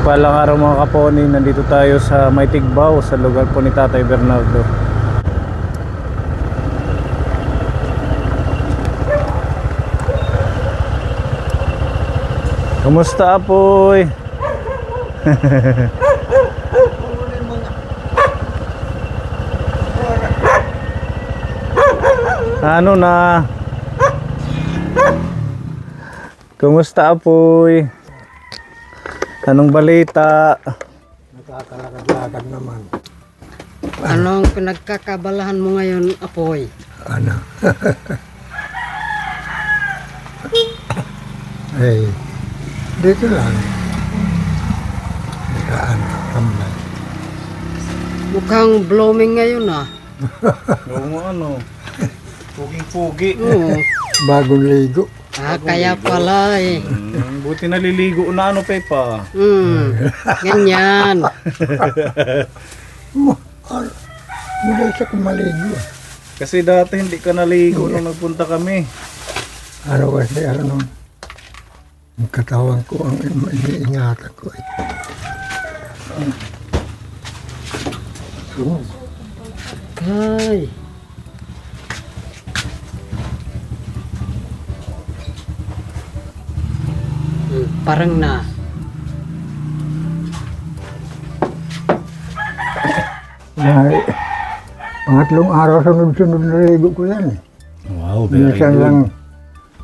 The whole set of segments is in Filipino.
Mapagpalang araw mga kaponi, nandito tayo sa May Tigbaw, sa lugar po ni Tatay Bernardo. Kumusta apoy? Ano na? Kumusta apoy? Anong balita? Nakakalakad-lakad naman. Anong pinagkakabalahan mo ngayon, apoy? Ano? Eh, dito lang. Saan? Kamlan. Mukhang blooming ngayon ah. Oo ano? Puging-pugi. Oo. Bagong ligo. Kaya pala eh. Buti naliligo na ano, Pepa. Ganyan. Mula siya kumaligo. Kasi dati hindi ka naligo nung nagpunta kami. Ano kasi ano, ang katawan ko ang iniingatan ko eh. Ay. Parang na. Ay, pangatlong araw sunod-sunod na ligo ko yan eh. Wow, very Minsan good. lang,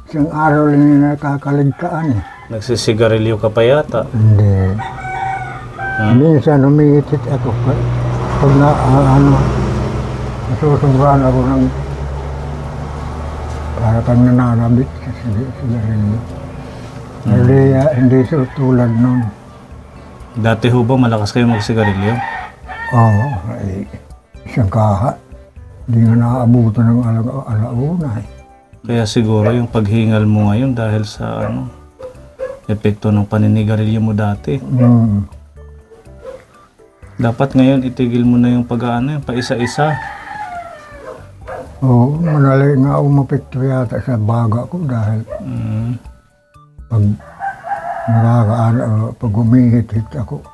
isang araw lang yung nakakaligtaan eh. Nagsisigarilyo ka pa yata. Hindi. Minsan umiitit ako pag na, nasusubukan ako ng para kang nananabit sa sigarilyo. Hindi tulad nun. Dati ho ba malakas kayo magsigarilyo? Oo, ay isang kaha. Hindi nga naaabutan ng alauna eh. Kaya siguro yung paghingal mo ngayon dahil sa epekto ng paninigarilyo mo dati. Dapat ngayon itigil mo na yung yung paisa-isa. Oo, manali nga umapekto yata sa baga ko dahil pag pag humihit-hit ako,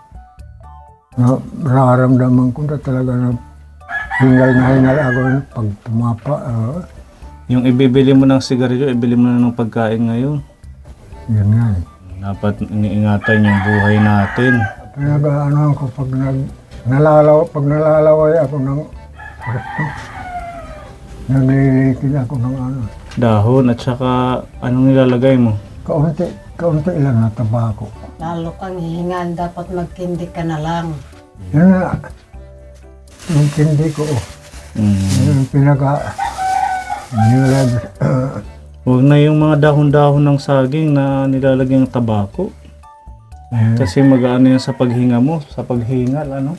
nararamdaman ko na talaga na hingal ako pag pumapa. Yung ibibili mo ng sigarilyo, ibili mo na ng pagkain ngayon. Yan nga eh. Dapat iniingatan yung buhay natin. Pinag-ano ko pag nalalaway ako ng presto, nalilikin ako ng Dahon at saka anong nilalagay mo? kaunti lang na tabako. Lalo kang hihingal, dapat magkindi ka na lang. Yan na, yung tindi ko, yung Huwag na yung mga dahon-dahon ng saging na nilalagay ng tabako. Kasi mag-ano yan sa paghinga mo, sa paghingal, Lalo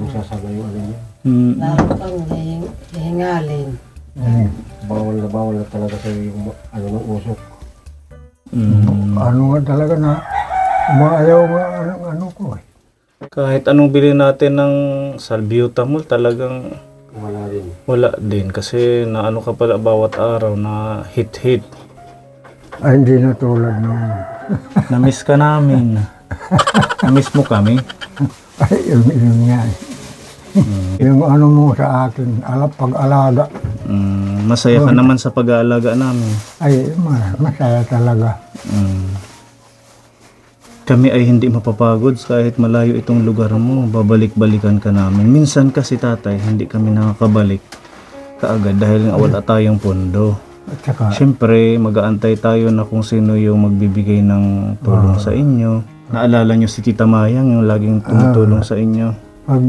sasagay yung yan. Lalo kang hihingalin. Bawal na talaga sa yung ng usok. Ano nga talaga na umayaw nga ko eh. Kahit anong bilhin natin ng salbutamol, talagang wala din. Kasi naano ka pala bawat araw na hit-hit. Ay, hindi na tulad nung... Namiss ka namin. Namiss mo kami. Ay, yun nga eh. Yung ano mo sa akin, pag-alaga. Masaya ka naman sa pag-aalaga namin. Ay, masaya talaga. Kami ay hindi mapapagod kahit malayo itong lugar mo. Babalik-balikan ka namin. Minsan kasi tatay, hindi kami nakakabalik kaagad dahil nga wala tayong pondo. At saka, Siyempre, mag-aantay tayo na kung sino yung magbibigay ng tulong sa inyo. Naalala nyo si Tita Mayang, yung laging tumutulong sa inyo. pag,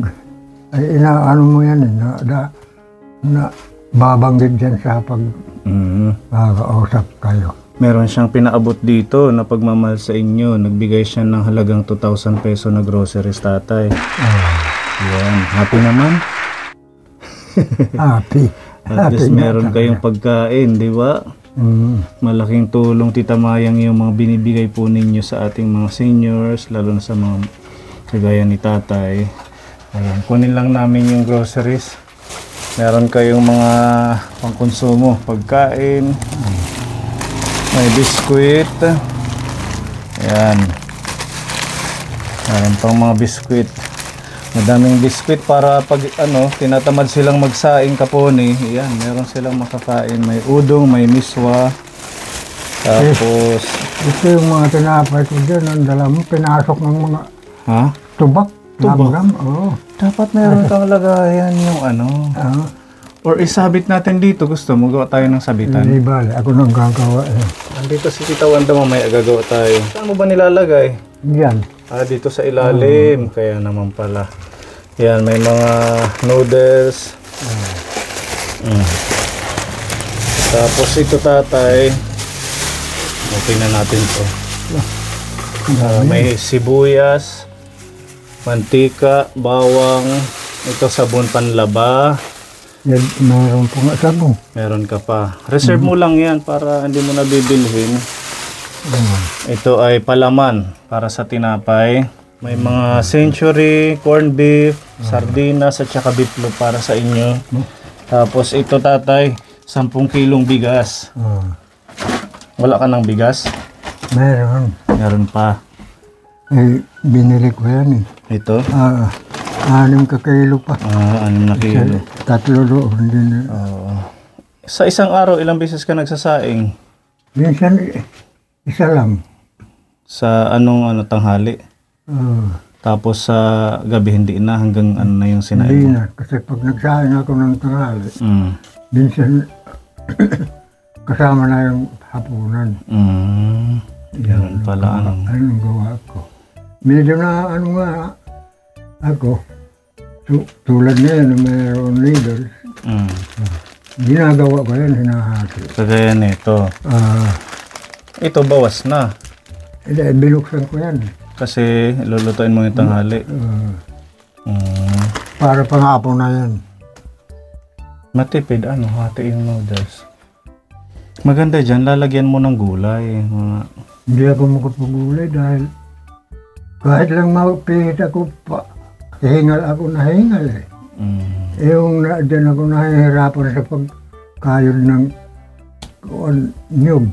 ay, inaano mo yan eh, na babanggit dyan sa pag-kausap kayo. Meron siyang pinaabot dito na pagmamahal sa inyo. Nagbigay siya ng halagang 2,000 peso na groceries, tatay. Yan. Happy naman? Happy. At least meron kayong pagkain, di ba? Malaking tulong, Tita Mayang, yung mga binibigay po ninyo sa ating mga seniors, lalo na sa mga kagaya ni tatay. Ayan. Kunin lang namin yung groceries. Meron kayong mga pangkonsumo, pagkain. May biskuit. Ayan. Meron pang mga biskwit. Madaming biskwit para pag tinatamad silang magsaing kaponi. Yan, meron silang makakain. May udong, may miswa. Tapos... Ito yung mga tinapay ko dyan. Ang dala mo, pinasok ng mga tubak. Tubak? Oo. Dapat meron kang lagayan yung Or isabit natin dito. Gusto mo gawa tayo ng sabitan? Hindi bale, ako nang gagawa eh. Nandito si Tita Wanda, mamaya gagawa tayo. Saan mo ba nilalagay? Yan. Dito sa ilalim. Kaya naman pala. Yan, may mga noodles. Tapos ito tatay. Okay na natin to. May sibuyas, mantika, bawang. Ito sabon panlaba. Yan, meron po nga sabong. Meron ka pa. Reserve mo lang yan para hindi mo na bibilhin. Ito ay palaman para sa tinapay. May mga century, corned beef, sardinas at saka beeflo para sa inyo. Tapos ito tatay, 10 kilong bigas. Wala ka ng bigas? Meron. Meron pa. Eh, binili ko yan eh. Ito? 6 ka kilo pa. 6 na kilo. 3 doon din. Sa isang araw, ilang beses ka nagsasaing? Minsan, isa lang. Sa tanghali? Tapos sa gabi hindi na hanggang na yung sinain Hindi mo? na, kasi pag nagsaing ako ng tanghali, Mm. minsan kasama na yung hapunan. Yan pala. Anong gawa ko? Medyo na ako, tulad na yan, mayroon leaders. Ginagawa ko yan, hinahati. Kagaya nito. Ito bawas na. Binuksan ko yan. Kasi lulutuin mo yung tanghali. Para panghapon na yan. Matipid, hati yung noodles. Maganda dyan, lalagyan mo ng gulay. Hindi ako makapagulay dahil kahit lang mapihit ako pa, hingal ako na hingal eh. Yung dyan ako nahihirapan sa pagkayod ng nyug.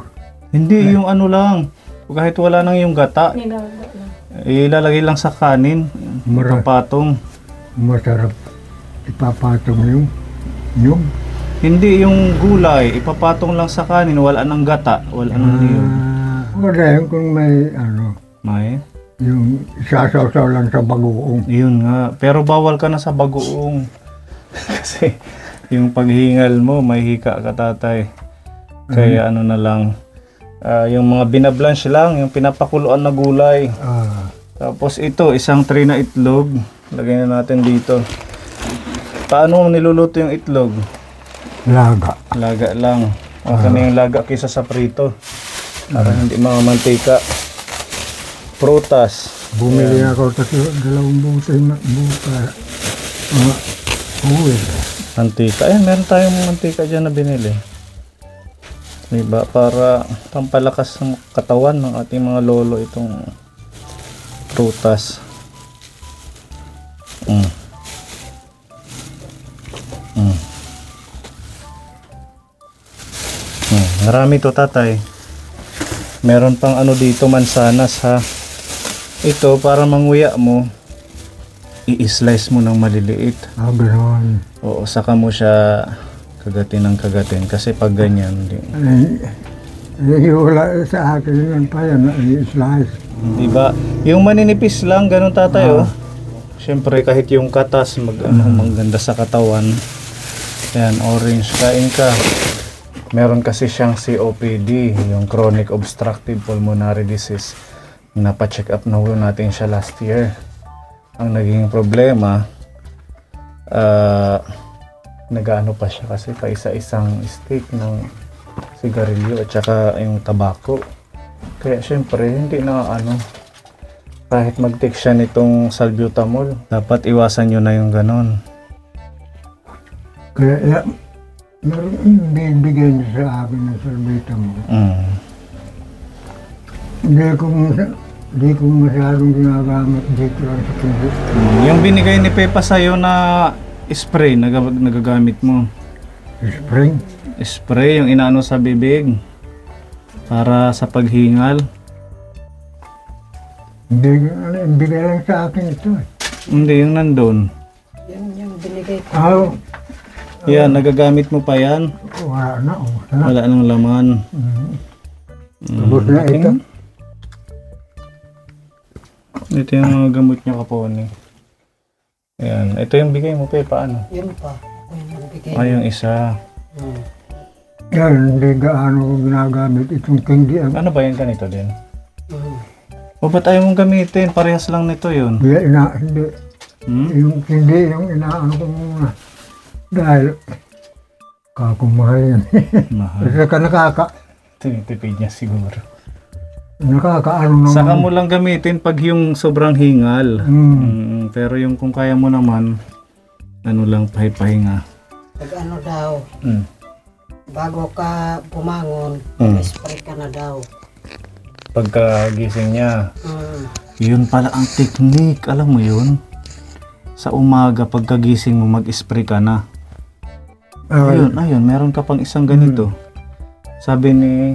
Hindi, yung lang. Kahit wala nang yung gata. Ilalagay lang sa kanin. Patong. Masarap ipapatong yung nyug. Hindi yung gulay, ipapatong lang sa kanin, wala nang gata, wala nang niyog. Wala yung kung may May? yung sasaw-saw lang sa bagoong. Yun nga, pero bawal ka na sa bagoong. Kasi yung paghingal mo, may hika ka tatay. Kaya na lang, yung mga binablanch lang, yung pinapakuluan na gulay. Tapos ito, isang tray na itlog. Lagay na natin dito. Paano niluluto yung itlog? Laga. Laga lang. Okay na yung laga kaysa sa prito. Para hindi mantika. Prutas. Bumili ako kasi 2 buta. Uwi. Mantika. Ayan, meron tayong mantika dyan na binili. Diba? Para pampalakas ng katawan ng ating mga lolo itong prutas. Marami to tatay. Meron pang dito, mansanas ha. Ito para manguya mo, i-slice mo ng maliliit. Ganoon. Oo, saka mo siya kagatin ng kagatin kasi pag ganyan Wala sa akin yun pa yan, i-slice. diba? Yung maninipis lang, ganun tatay Siyempre kahit yung katas maganda sa katawan. Yan, orange, kain ka. Meron kasi siyang COPD, yung chronic obstructive pulmonary disease. Napa-check up na natin siya last year. Ang naging problema, nag-ano pa siya kasi pa isa-isang stick ng sigarilyo at saka yung tabako. Kaya syempre hindi na kahit mag-take siya nitong salbutamol, dapat iwasan nyo na yung ganon. Kaya meron bibigay niya sa akin ng salbutamol. Hindi ko masyadong ginagamit dito lang sa kilit. Yung binigay ni Pepa sa'yo na spray, nagagamit mo. Spring? Spray, yung inaano sa bibig. Para sa paghingal. Bigay lang sa akin ito eh. Hindi, yung nandun. Yun yung binigay ko. Yan, nagagamit mo pa yan? Wala na. Wala nang laman. Tapos na ito. Ito yung mga gamot niya kapone. Ayan, ito yung bigay mo, Pe, paano? Yun pa. Ako yung nagbigay. Ay, yung isa. Yan, hindi gaano ko ginagamit itong candy. Ano ba yan, ganito din? Mm. O ba't ayaw mong gamitin? Parehas lang nito yun. Hindi. Yung candy, yung inaano ko muna. Dahil, kakumahal yan. Mahal. Kasi ka Tinitipid niya siguro. nakakaano naman. Saka mo lang gamitin pag yung sobrang hingal. Pero yung kung kaya mo naman, ano lang, pahinga. Pag ano daw, bago ka bumangon, spray ka na daw. Pagkagising niya. Mm. Yun pala ang technique, alam mo yun? Sa umaga, pagkagising mo, mag-spray ka na. Ayun, meron ka pang isang ganito. Sabi ni...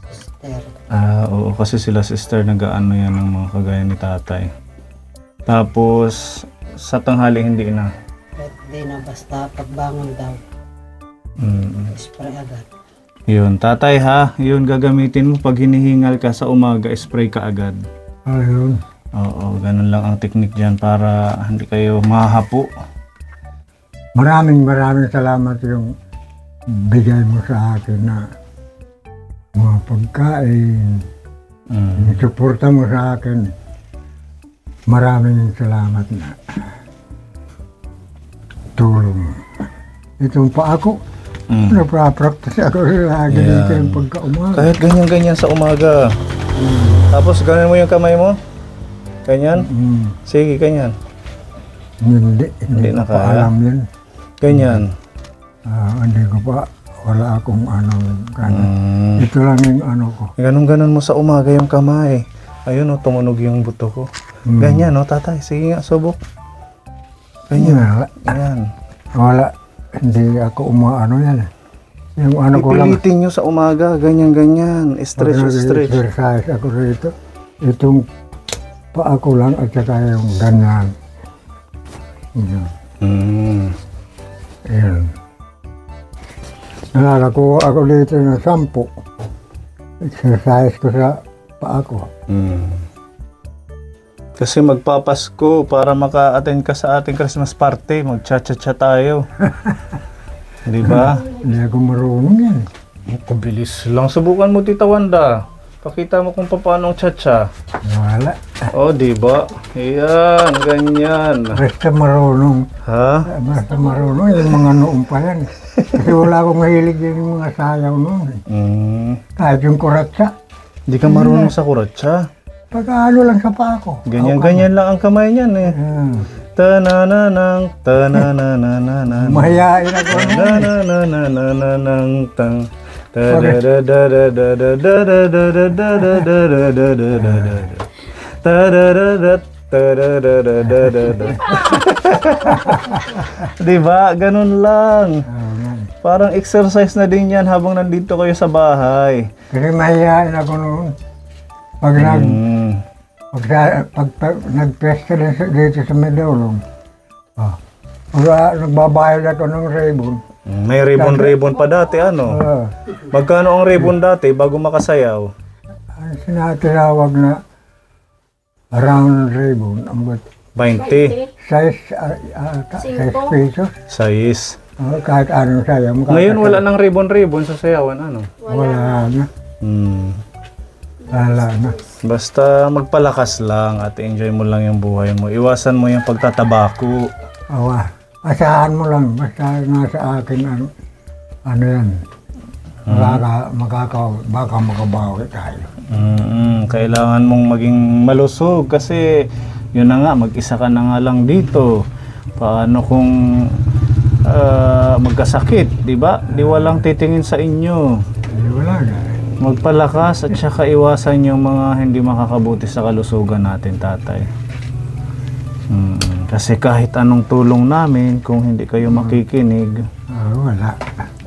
Sister. Oo, kasi sila sister nag-ano yan ng mga kagaya ni tatay. Tapos, sa tanghali hindi na. Kahit di na, basta pagbangon daw, spray agad. Yun, tatay ha, yun gagamitin mo pag hinihingal ka sa umaga, spray ka agad. Ayun. Oo, ganun lang ang technique dyan para hindi kayo mahahapo. Maraming salamat yung bigay mo sa akin na mga pagkain. Yung suporta mo sa akin. Maraming salamat na tulong. Itong pa ako, naprapractice ako lagi dito yung pagka-umaga. Kahit ganyan-ganyan sa umaga. Tapos ganyan mo yung kamay mo. Ganyan? Sige, ganyan. Hindi na ko pa kaya. alam yun. Ganyan. Hindi ko pa, wala akong gano'n. Ito lang yung ano ko. Ganon-ganon mo sa umaga yung kamay. Ayun o, tumunog yung buto ko. Ganyan o, tatay. Sige nga, subok. Ganyan. Ganyan. Wala. Hindi ako umaano yan. Yung ano ko lang. Ipilitin nyo sa umaga. Ganyan-ganyan. Stretch. Exercise ako rito. Itong paa ko lang at saka yung ganyan. Ayan. Nakakakuha ako dito ng 10. Exercise ko sa paa ko. Kasi magpapasko para maka-attend ka sa ating Christmas party. Mag-cha-cha-cha tayo. Di ba? Hindi ako marunong yan. Kabilis lang. Subukan mo, Tita Wanda. Pakita mo kung paano ang cha-cha. Wala. Oh, di ba? Ayan, ganyan. Basta marunong. Ha? Basta marunong. Yung mga noong pa yan. Kasi wala akong mahilig din yung mga sayaw noon. Kahit yung kuratsa. Di ka marunong sa kuratsa. Pagka-ano lang sa paa ko. Ganyan-ganyan lang ang kamay niyan eh. Ta-na-na-nang, ta-na-na-na-na-na. Mahihain ako. Ta-na-na-na-na-na-nang, tang. Diba? Ganun lang. Parang exercise na din yan habang nandito kayo sa bahay. Kasi mahihain ako noon. Pag nag-pesta dito sa Medulong, nagbabayad ako ng ribbon. May ribbon pa dati, ano? Magkano ang ribbon dati bago makasayaw? Ang sinatawag na round ribbon, ang 20. 6 pesos. Sais. Kahit anong sayaw. Ngayon wala nang ribbon sa sayawan, ano? Wala na. Wala na. Basta magpalakas lang at enjoy mo lang yung buhay mo. Iwasan mo yung pagtatabako. Asahan mo lang. Basta nasa akin ano yan. Baka makabawi tayo. Kailangan mong maging malusog kasi yun na nga, mag-isa ka na nga lang dito. Paano kung magkasakit, di ba? Di walang titingin sa inyo. Wala na. Magpalakas at saka iwasan yung mga hindi makakabuti sa kalusugan natin, tatay. Kasi kahit anong tulong namin, kung hindi kayo makikinig,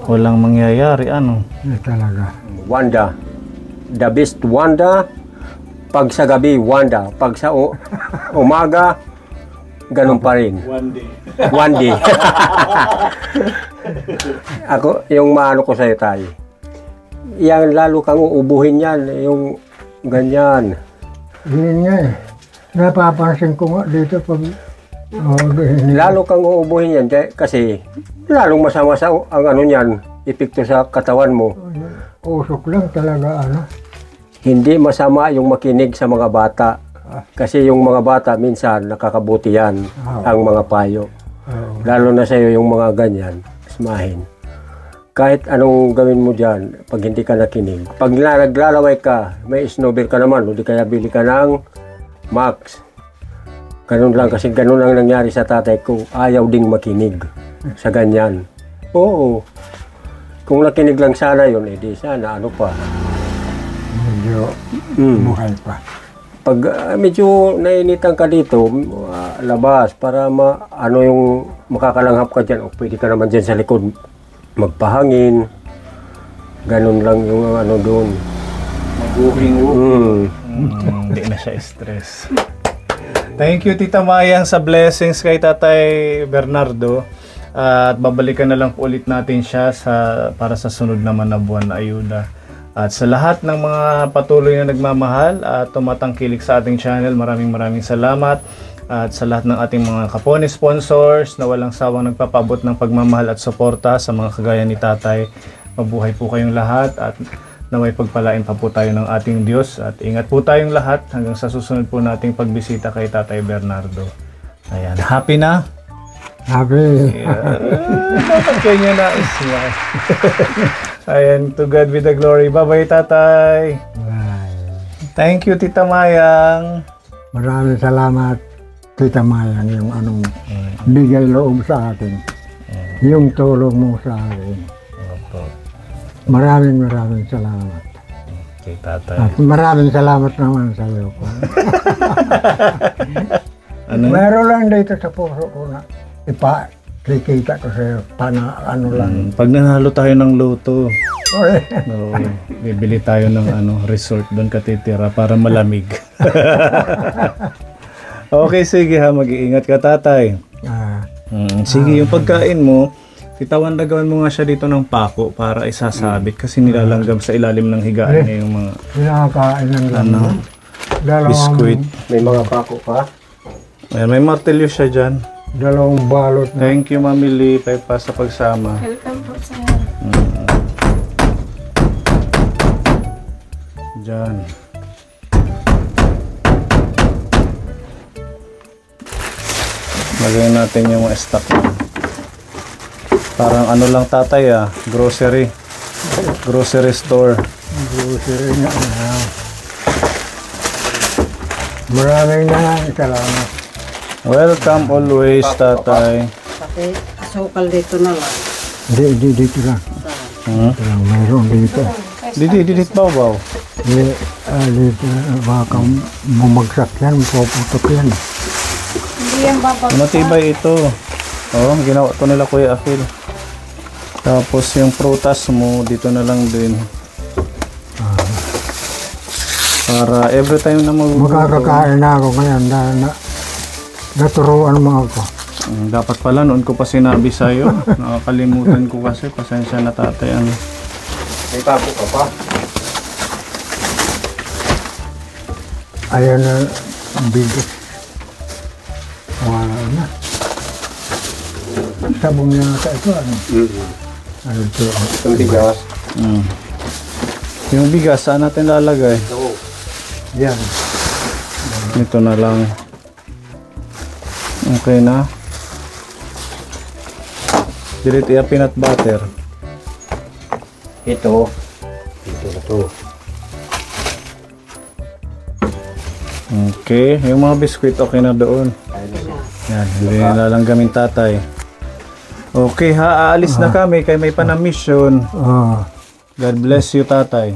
walang mangyayari, ano? Talaga. Wanda, the best Wanda, Pag sa gabi, Wanda. Pag sa umaga, ganun pa rin. One day. One day. Ako, yung maano ko sa'yo tayo. Yan, lalo kang uubuhin yan. Yung ganyan. Yun nga eh. Napapansin ko nga dito pag... Lalo kang uubuhin yan kasi lalong masama sa ang ano niyan, epekto sa katawan mo. Usok lang talaga ano. Hindi masama yung makinig sa mga bata. Kasi yung mga bata minsan nakakabuti yan ang mga payo. Lalo na sa iyo yung mga ganyan, smahin. Kahit anong gawin mo dyan, pag hindi ka nakinig. Pag naglalaway ka, may snowball ka naman, hindi kaya bili ka ng Max. Ganun lang, kasi ganun lang nangyari sa tatay ko. Ayaw ding makinig sa ganyan. Oo. Kung nakinig lang sana yun, edi sana ano pa. Medyo buhay pa. Pag medyo nainitan ka dito, labas para ano yung makakalanghap ka dyan. O pwede ka naman dyan sa likod magpahangin. Ganun lang yung ano doon. Mag-uhingo. Hindi na siya stress. Thank you, Tita Mayang, sa blessings kay Tatay Bernardo. At babalikan na lang po ulit natin siya para sa sunod naman na buwan na ayuda. At sa lahat ng mga patuloy na nagmamahal at tumatangkilik sa ating channel, maraming salamat. At sa lahat ng ating mga kapone sponsors na walang sawang nagpapabot ng pagmamahal at suporta sa mga kagaya ni Tatay, mabuhay po kayong lahat at naway pagpalain pa po tayo ng ating Diyos. At ingat po tayong lahat hanggang sa susunod po nating pagbisita kay Tatay Bernardo. Ayan, happy na? Happy. Dapat kayo nyo na ismile. Ayan, to God be the glory. Bye-bye, Tatay. Bye. Thank you, Tita Mayang. Maraming salamat, Tita Mayang, yung anong bigay loob sa akin. Yung tulong mo sa akin. Opo. Maraming salamat. Okay, Tatay. At maraming salamat naman sa iyo po. Ano? Meron lang dito sa puso ko na ipakikita ko sa iyo. Ano lang. Pag nanalo tayo ng loto, Oy. no, bibili tayo ng resort doon katitira para malamig. Okay, sige ha, mag-iingat ka, Tatay. Sige, yung pagkain mo, titawan na gawin mo nga siya dito ng pako para isasabit kasi nilalanggam sa ilalim ng higaan niya yung mga Pinakakain ng biskuit. May mga pako pa. Ayan, may martelyo siya dyan. Dalawang balot na. Thank you, Mami Lee, pa sa pagsama. Welcome po sa Dyan. Lagyan natin yung mga stock. Parang ano lang, Tatay, grocery store. Grocery nga. Maraming salamat. Welcome always, Tatay. pati asukal dito na lang. Dito lang. Dito lang, mayroon dito. Didit baw. Dito, baka bumagsak yan, puputok yan. Hindi yan babagsak. Matibay ito. Oh, ginawa to nila Kuya Akil. Tapos yung prutas mo dito na lang din. Para every time na Makakakain na ako ngayon dahil naturuan mo ako. Dapat pala noon ko pa sinabi sa'yo. Nakakalimutan ko kasi. Pasensya na, Tatay. May pako ka pa. Ayan na bigas. Wala na. Sabong na ito. Ano? Ano ito? Yung bigas. Yung bigas, saan natin lalagay? Yan. Ito na lang. Okay na. Dilit iya peanut butter. Ito na to. Okay, yung mga biskuit okay na doon. Yan, hindi na lang gamin, Tatay. Okay ha, aalis na kami kay may panamisyon. God bless you, Tatay.